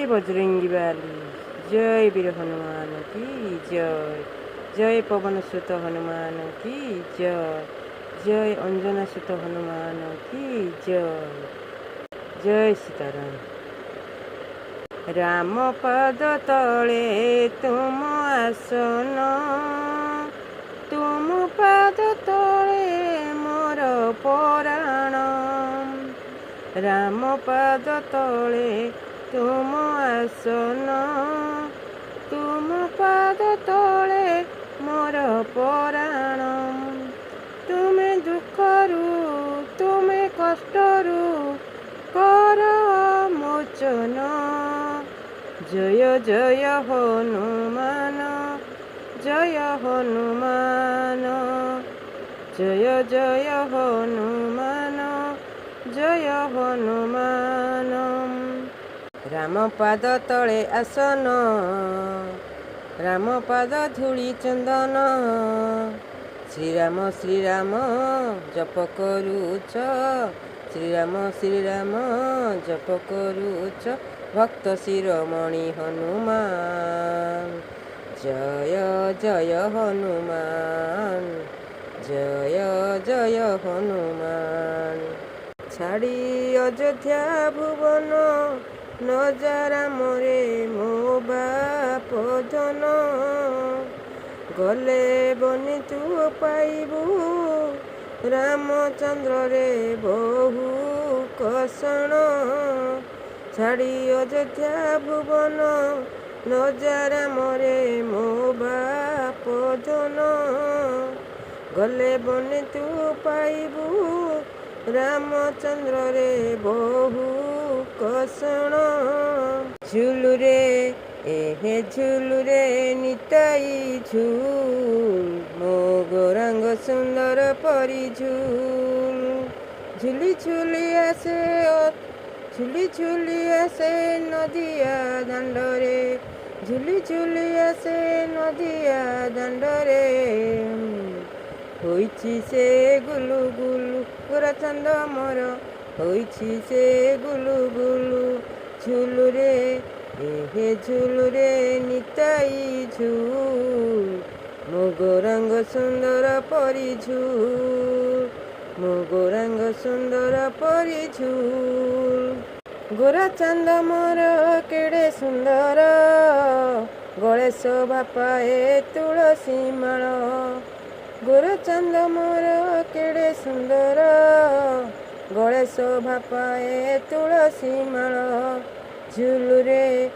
बजरंगी वाली, जय वीर हनुमान की जय। जय पवन सुत हनुमान की जय। जय अंजना सुत हनुमान की जय। जय सीताराम। राम पद तले तुम आसन, तुम पद तले मोर पराण। राम पद तले तुम आसन, तुम पद तले मोर पराण। तुमे दुखरू तुमे कष्टरू कर मोचन। जय जय हनुमान, जय हनुमान, जय जय हनुमान, जय हनुमान। राम पाद तले आसन, राम पाद धूଳି चंदन। श्रीराम श्रीराम जप करूच, श्रीराम श्रीराम जप करूच भक्त शिरोमणि हनुमान। जय जय हनुमान, जय जय हनुमान। छाड़ी अयोध्या भुवन, न जा राम रे मो बाप धन। गले बनि तू पाइबू, रामचंद्र रे बहु कषण। छाड़ी अयोध्या भुवन, न जा राम रे मो बाप धन। गले बनि तू पाइबू, रामचंद्र रे बहु कषण। झुलु रे एहे झुलु रे निताई झुल, मो गौरांग सुंदर परी झुल। झुली झुली आसे झुली झुली आसे नदिया दांडरे, झुली झुली आसे नदिया दांडरे। होइछि से गुलु गुलु गोरा चांद मोर, होइछि से गुलु गुलु। झुलु रे एहे झुलु रे निताई झुल, मो गौरांग सुंदर परी झुल, मो गौरांग सुंदर परी झुल। गोरा चांद मोर केड़े सुंदर, गले शोभा पाए तुलसी माळ। गोरा चांद मोर केड़े सुंदर, गले शोभा पाए तुलसी माळ। झुलु रे